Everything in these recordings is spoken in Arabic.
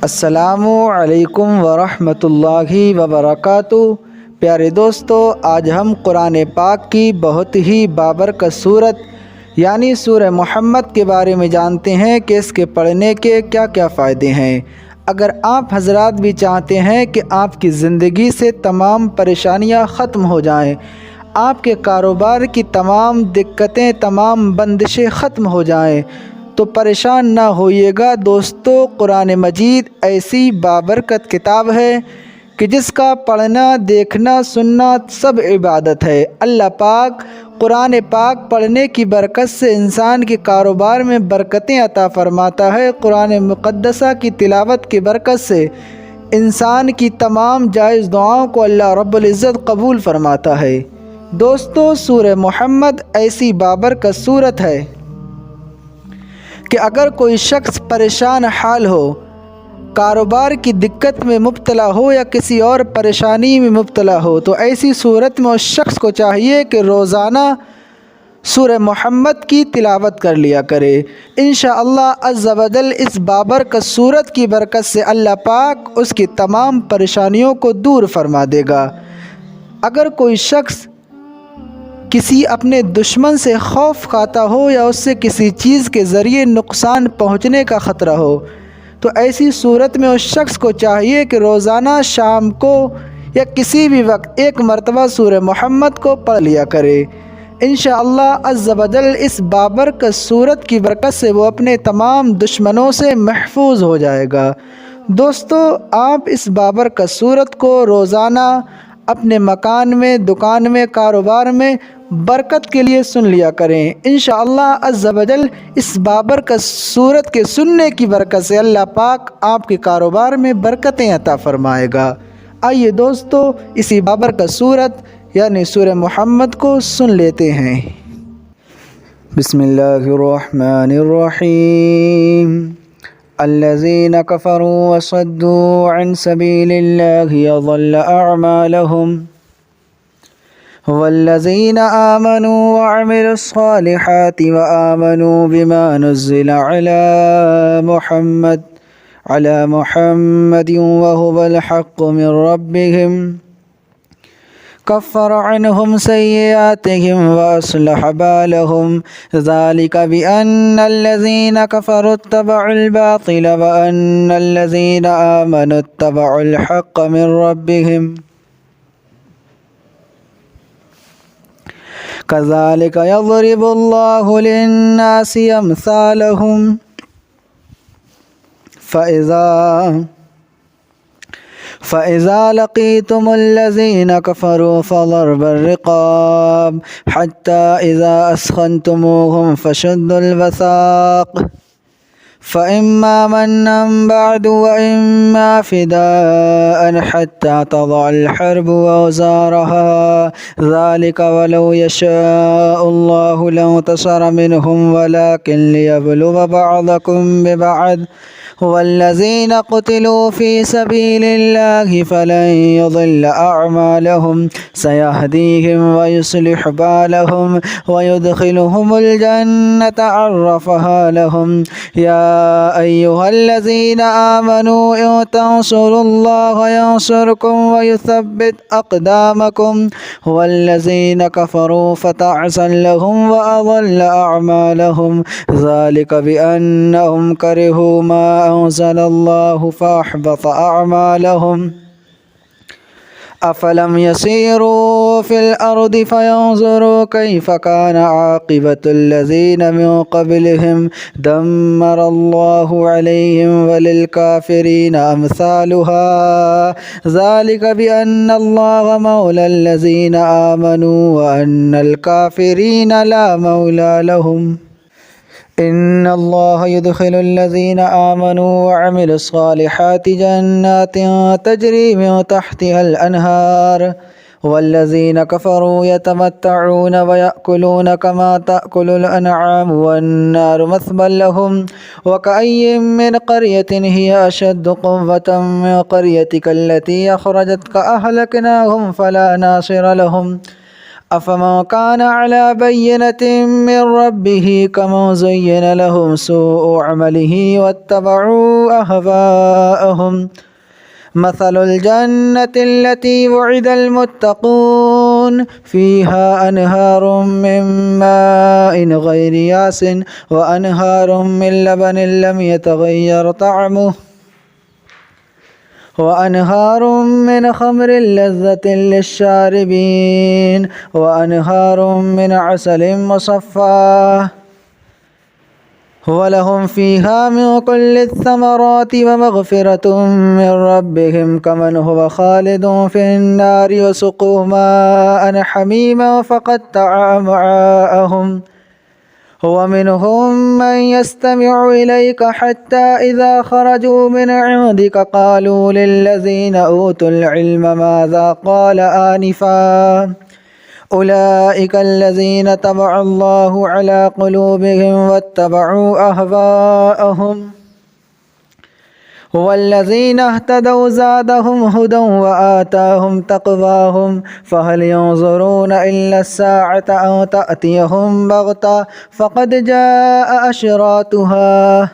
السلام علیکم ورحمۃ اللہ وبرکاتہ۔ پیارے دوستو، آج ہم قرآن پاک کی بہت ہی بابرکت صورت یعنی سورہ محمد کے بارے میں جانتے ہیں کہ اس کے پڑھنے کے کیا کیا فائدے ہیں۔ اگر آپ حضرات بھی چاہتے ہیں کہ آپ کی زندگی سے تمام پریشانیاں ختم ہو جائیں، آپ کے کاروبار کی تمام دقتیں، تمام بندشیں ختم ہو جائیں، تو پریشان نہ ہوئیے گا دوستو۔ قرآن مجید ایسی بابرکت کتاب ہے کہ جس کا پڑھنا، دیکھنا، سننا سب عبادت ہے۔ اللہ پاک قرآن پاک پڑھنے کی برکت سے انسان کے کاروبار میں برکتیں عطا فرماتا ہے۔ قرآن مقدسہ کی تلاوت کی برکت سے انسان کی تمام جائز دعاؤں کو اللہ رب العزت قبول فرماتا ہے۔ دوستو، سورہ محمد ایسی بابرکت صورت ہے کہ اگر کوئی شخص پریشان حال ہو، کاروبار کی دقت میں مبتلا ہو یا کسی اور پریشانی میں مبتلا ہو، تو ایسی صورت میں اس شخص کو چاہیے کہ روزانہ سورہ محمد کی تلاوت کر لیا کرے۔ انشاءاللہ عز و جل اس بابرکت صورت کی برکت سے اللہ پاک اس کی تمام پریشانیوں کو دور فرما دے گا۔ اگر کوئی شخص کسی اپنے دشمن سے خوف کھاتا ہو یا اس سے کسی چیز کے ذریعے نقصان پہنچنے کا خطرہ ہو، تو ایسی صورت میں اس شخص کو چاہیے کہ روزانہ شام کو یا کسی بھی وقت ایک مرتبہ سورہ محمد کو پڑھ لیا کرے۔ انشاءاللہ عز و جل اس بابرکت صورت کی برکت سے وہ اپنے تمام دشمنوں سے محفوظ ہو جائے گا۔ دوستو، آپ اس بابرکت صورت کو روزانہ اپنے مکان میں، دکان میں، کاروبار میں برکت کے لیے سن لیا کریں۔ انشاءاللہ عز و جل اس بابرکت صورت کے سننے کی برکت سے اللہ پاک آپ کے کاروبار میں برکتیں عطا فرمائے گا۔ آئیے دوستو، اسی بابرکت صورت یعنی سورہ محمد کو سن لیتے ہیں۔ بسم اللہ الرحمن الرحیم۔ الذین کفروا وصدوا عن سبیل اللہ اضل اعمالهم والذین آمنوا وعملوا الصالحات وآمنوا بما نزل على محمد وهو الحق من ربهم كفر عنهم سيئاتهم وأصلح بالهم ذلك بأن الذين كفروا اتبعوا الباطل وأن الذين آمنوا اتبعوا الحق من ربهم كذلك يضرب الله للناس أمثالهم فإذا لقيتم الذين كفروا فضرب الرقاب حتى إذا أثخنتموهم فشدوا الوثاق فإما منا بعد وإما فداء حتى تضع الحرب أوزارها ذلك ولو يشاء الله لانتصر منهم ولكن ليبلو بعضكم ببعض والذين قتلوا في سبيل الله فلن يضل أعمالهم سيهديهم ويصلح بالهم ويدخلهم الجنة عرفها لهم يا أيها الذين آمنوا إن تنصروا الله ينصركم ويثبت أقدامكم والذين كفروا فتعسا لهم وأضل أعمالهم ذلك بأنهم كرهوا ما أنزل الله فأحبط أعمالهم أفلم يسيروا في الأرض فينظروا كيف كان عاقبة الذين من قبلهم دمر الله عليهم وللكافرين أمثالها ذلك بأن الله مولى الذين آمنوا وأن الكافرين لا مولى لهم إن الله يدخل الذين آمنوا وعملوا الصالحات جنات تجري من تحتها الأنهار والذين كفروا يتمتعون ويأكلون كما تأكل الأنعام والنار مثوى لهم وكأي من قرية هي أشد قوة من قريتك التي أخرجتك أهلكناهم فلا ناصر لهم أفمن كان على بينة من ربه كمن زين لهم سوء عمله واتبعوا أهواءهم مثل الجنة التي وعد المتقون فيها أنهار من ماء غير ياس وأنهار من لبن لم يتغير طعمه وأنهار من خمر لذة للشاربين وأنهار من عسل مصفى ولهم فيها من كل الثمرات ومغفرة من ربهم كمن هو خالد في النار وسقوا ماء حميما فقطع أمعاءهم ومنهم من يستمع إليك حتى إذا خرجوا من عندك قالوا للذين أوتوا العلم ماذا قال آنفا أولئك الذين طبع الله على قلوبهم واتبعوا أهواءهم والذين اهتدوا زادهم هدى وآتاهم تقواهم فهل ينظرون إلا الساعة أو تأتيهم بغتة فقد جاء أشراطها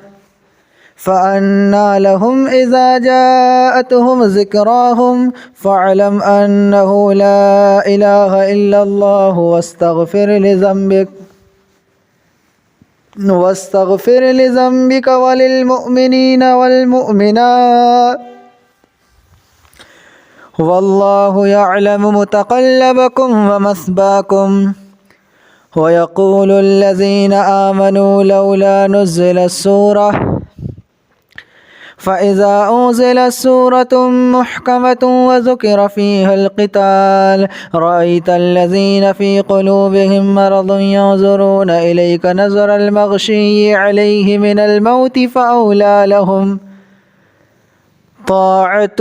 فأنى لهم إذا جاءتهم ذكراهم فاعلم أنه لا إله إلا الله واستغفر لذنبك وللمؤمنين والمؤمنات والله يعلم متقلبكم ومثواكم ويقول الذين آمنوا لولا نزلت سورة فإذا أنزلت سورة محكمة وذكر فيها القتال رأيت الذين في قلوبهم مرض ينظرون إليك نظر المغشي عليه من الموت فأولى لهم طاعة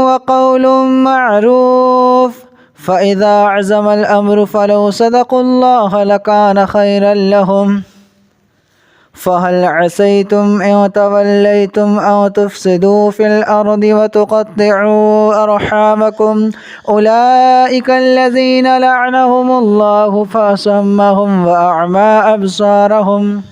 وقول معروف فإذا عزم الأمر فلو صدقوا الله لكان خيرا لهم فهل عسيتم إن توليتم أو تفسدوا في الأرض وتقطعوا أرحامكم أولئك الذين لعنهم الله فأصمهم وأعمى أبصارهم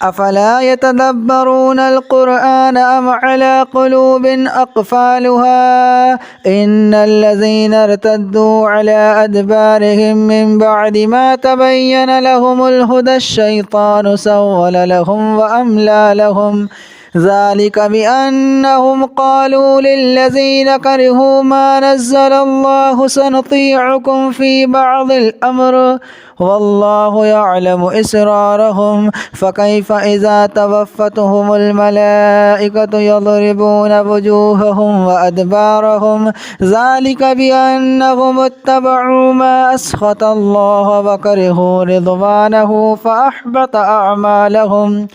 أفلا يتدبرون القرآن أم على قلوب أقفالها إن الذين ارتدوا على أدبارهم من بعد ما تبين لهم الهدى الشيطان سول لهم وأملى لهم ذلك بأنهم قالوا للذين كرهوا ما نزل الله سنطيعكم في بعض الأمر والله يعلم إسرارهم فكيف إذا توفتهم الملائكة يضربون وجوههم وأدبارهم ذلك بأنهم اتبعوا ما أسخط الله وكرهوا رضوانه فأحبط أعمالهم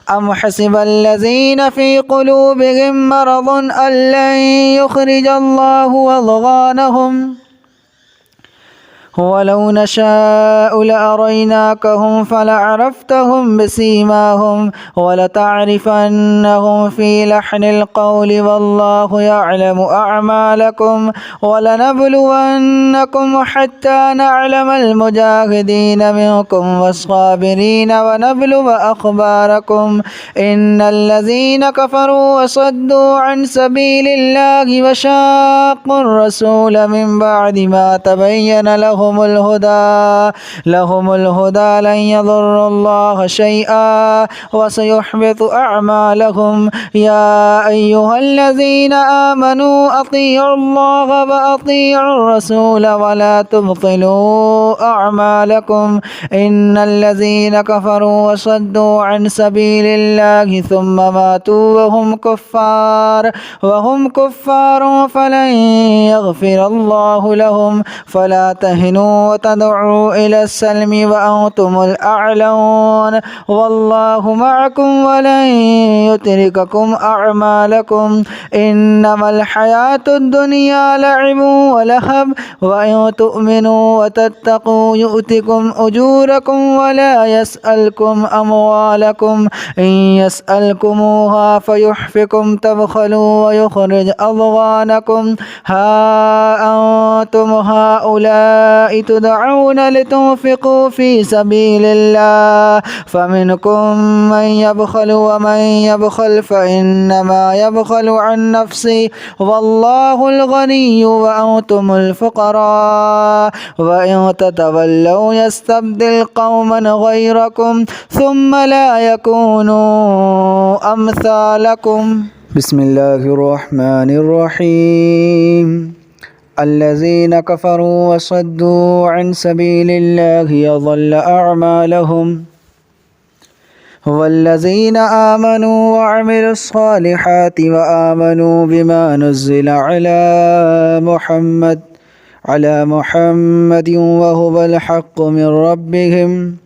أم حسب الذين في قلوبهم مرض أن لن يخرج الله أضغانهم ولو نشاء لأريناكهم فلعرفتهم بسيماهم ولتعرفنهم في لحن القول والله يعلم أعمالكم ولنبلونكم حتى نعلم المجاهدين منكم والصابرين ونبلو أخباركم إن الذين كفروا وصدوا عن سبيل الله وشاقوا الرسول من بعد ما تبين لهم الهدى لن يضر الله شيئا وسيحبط أعمالهم يا أيها الذين آمنوا أطيعوا الله وأطيعوا الرسول ولا تبطلوا أعمالكم إن الذين كفروا وصدوا عن سبيل الله ثم ماتوا وهم كفار فلن يغفر الله لهم فلا تهنوا تؤمنوا وتدعوا إلى السلم وأنتم الأعلون والله معكم ولن يترككم أعمالكم إنما الحياة الدنيا لعب ولهب وإن تؤمنوا وتتقوا يؤتكم أجوركم ولا يسألكم أموالكم إن يسألكموها فيحفكم تبخلوا ويخرج أضغانكم ها أنتم هؤلاء تدعون لتنفقوا في سبيل الله فمنكم من يبخل ومن يبخل فإنما يبخل عن نفسه والله الغني وأنتم الفقراء وإن تتولوا يستبدل قوما غيركم ثم لا يكونوا أمثالكم. بسم الله الرحمن الرحيم. الذين كفروا وصدوا عن سبيل الله يضل أعمالهم والذين آمنوا وعملوا الصالحات وآمنوا بما نزل على محمد وهو الحق من ربهم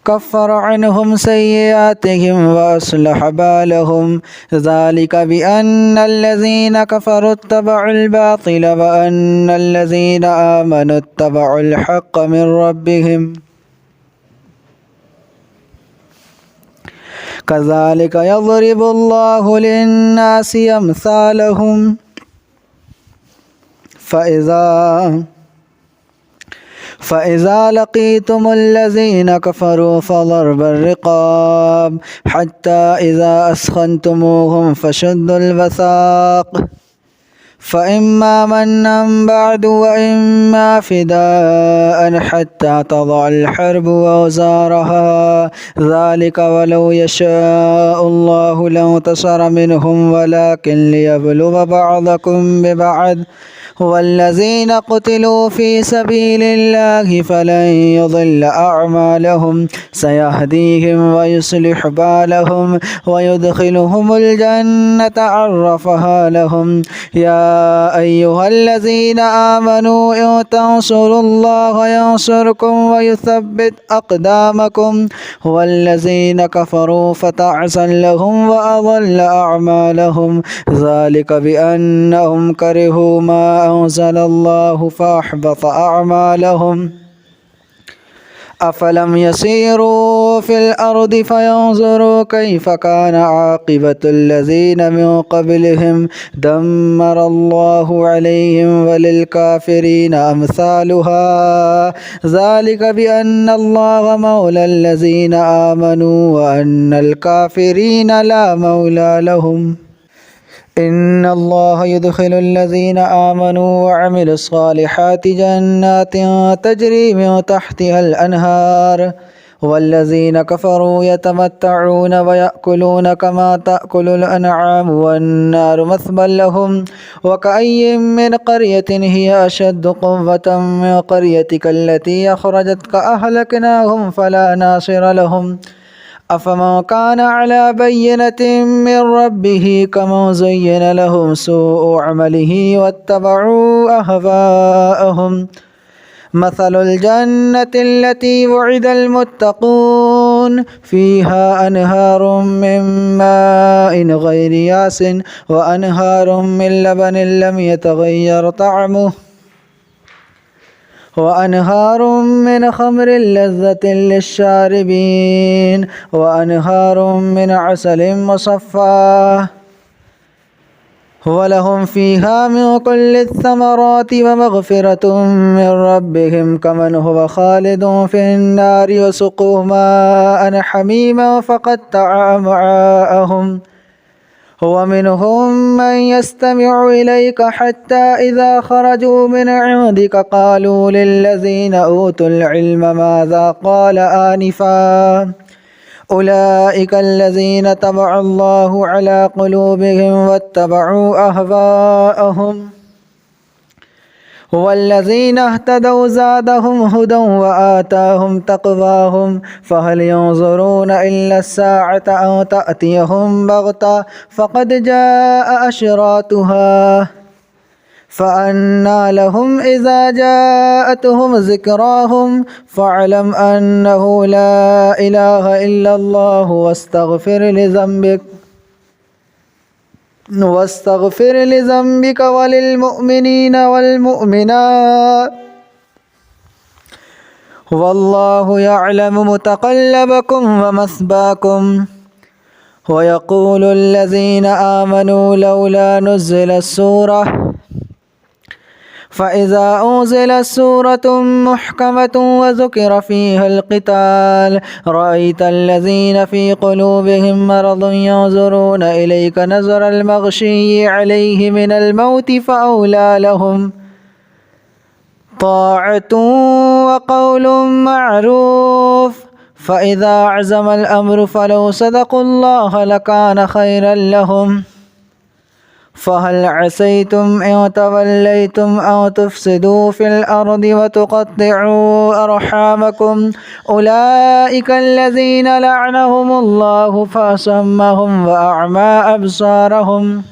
كفر عنهم سيئاتهم وأصلح بالهم ذلك بأن الذين كفروا اتبعوا الباطل وأن الذين آمنوا اتبعوا الحق من ربهم كذلك يضرب الله للناس أمثالهم فإذا لقيتم الذين كفروا فضرب الرقاب حتى إذا أثخنتموهم فشدوا الوثاق فإما منا بعد وإما فداء حتى تضع الحرب أوزارها ذلك ولو يشاء الله لانتصر منهم ولكن ليبلو بعضكم ببعض والذين قتلوا في سبيل الله فلن يضل أعمالهم سيهديهم ويصلح بالهم ويدخلهم الجنة عرفها لهم يا أيها الذين آمنوا إن تنصروا الله ينصركم ويثبت أقدامكم والذين كفروا فتعسا لهم وأضل أعمالهم ذلك بأنهم كرهوا ما أنزل الله فأحبط أعمالهم أفلم يسيروا في الأرض فينظروا كيف كان عاقبة الذين من قبلهم دمر الله عليهم وللكافرين أمثالها ذلك بأن الله مولى الذين آمنوا وأن الكافرين لا مولى لهم إن الله يدخل الذين آمنوا وعملوا الصالحات جنات تجري من تحتها الأنهار والذين كفروا يتمتعون ويأكلون كما تأكل الأنعام والنار مثوى لهم وكأي من قرية هي أشد قوة من قريتك التي أخرجتك أهلكناهم فلا ناصر لهم أفمن كان على بينة من ربه كمن زين لهم سوء عمله واتبعوا أهواءهم مثل الجنة التي وعد المتقون فيها أنهار من ماء غير ياس وأنهار من لبن لم يتغير طعمه وأنهار من خمر لذة للشاربين وأنهار من عسل مصفى ولهم فيها من كل الثمرات ومغفرة من ربهم كمن هو خالد في النار وسقوا ماء حميما فقطع أمعاءهم ومنهم من يستمع إليك حتى إذا خرجوا من عندك قالوا للذين أوتوا العلم ماذا قال آنفا أولئك الذين طبع الله على قلوبهم واتبعوا أهواءهم والذين اهتدوا زادهم هدى وآتاهم تقواهم فهل ينظرون إلا الساعة أن تأتيهم بغتة فقد جاء أشراطها فأنى لهم إذا جاءتهم ذكراهم فاعلم أنه لا إله إلا الله واستغفر لذنبك وللمؤمنين والمؤمنات والله يعلم متقلبكم ومثواكم. ويقول الذين آمنوا لولا نزلت سورة فإذا أنزلت سورة محكمة وذكر فيها القتال رأيت الذين في قلوبهم مرض ينظرون إليك نظر المغشي عليه من الموت فأولى لهم طاعة وقول معروف. فإذا عزم الأمر فلو صدقوا الله لكان خيرا لهم. فهل عسيتم إن توليتم أن تفسدوا في الأرض وتقطعوا أرحامكم أولئك الذين لعنهم الله فأصمهم وأعمى أبصارهم.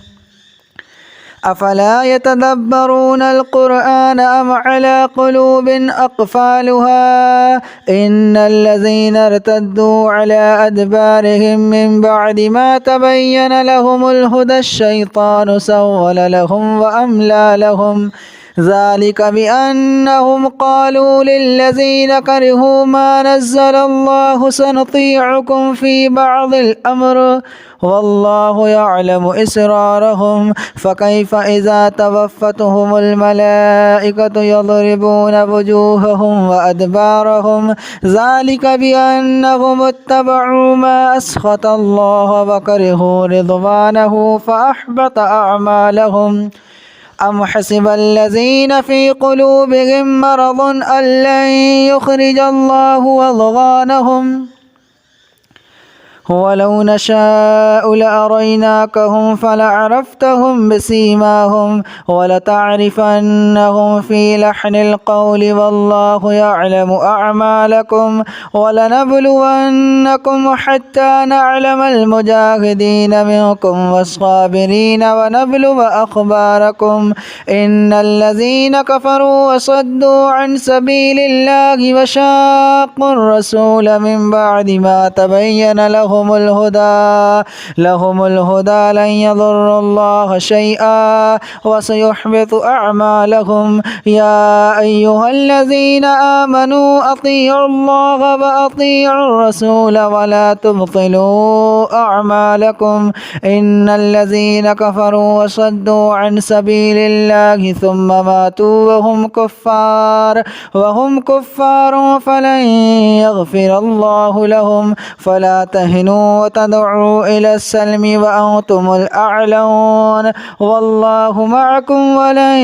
أفلا يتدبرون القرآن أم على قلوب أقفالها إن الذين ارتدوا على أدبارهم من بعد ما تبين لهم الهدى الشيطان سول لهم وأملى لهم ذلك بأنهم قالوا للذين كرهوا ما نزل الله سنطيعكم في بعض الأمر والله يعلم إسرارهم. فكيف إذا توفتهم الملائكة يضربون وجوههم وأدبارهم ذلك بأنهم اتبعوا ما أسخط الله وكرهوا رضوانه فأحبط أعمالهم. أم حسب الذين في قلوبهم مرض أن لن يخرج الله أضغانهم ولو نشاء لأريناكهم فلعرفتهم بسيماهم ولتعرفنهم في لحن القول والله يعلم أعمالكم ولنبلونكم حتى نعلم المجاهدين منكم والصابرين ونبلو أخباركم. إن الذين كفروا وصدوا عن سبيل الله وشاقوا الرسول من بعد ما تبين لهم الهدى لن يضروا الله شيئا وسيحبط أعمالهم. يا أيها الذين آمنوا أطيعوا الله وأطيعوا الرسول ولا تبطلوا أعمالكم. إن الذين كفروا وصدوا عن سبيل الله ثم ماتوا وهم كفار فلن يغفر الله لهم. فلا تهنوا وتدعوا إلى السلم وأنتم الأعلون والله معكم ولن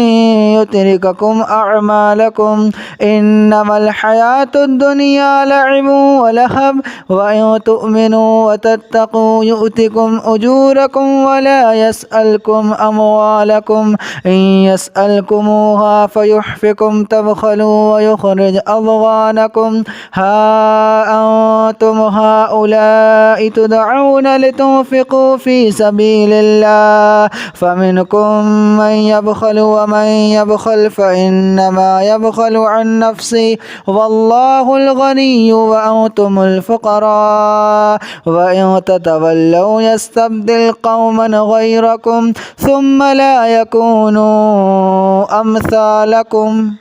يترككم أعمالكم. إنما الحياة الدنيا لعب ولهب وإن تؤمنوا وتتقوا يؤتكم أجوركم ولا يسألكم أموالكم. إن يسألكموها فيحفكم تبخلوا ويخرج أضغانكم. ها أنتم هؤلاء تدعون لتنفقوا في سبيل الله فمنكم من يبخل ومن يبخل فإنما يبخل عن نفسه والله الغني وأنتم الفقراء. وإن تتولوا يستبدل قوما غيركم ثم لا يكونوا أمثالكم.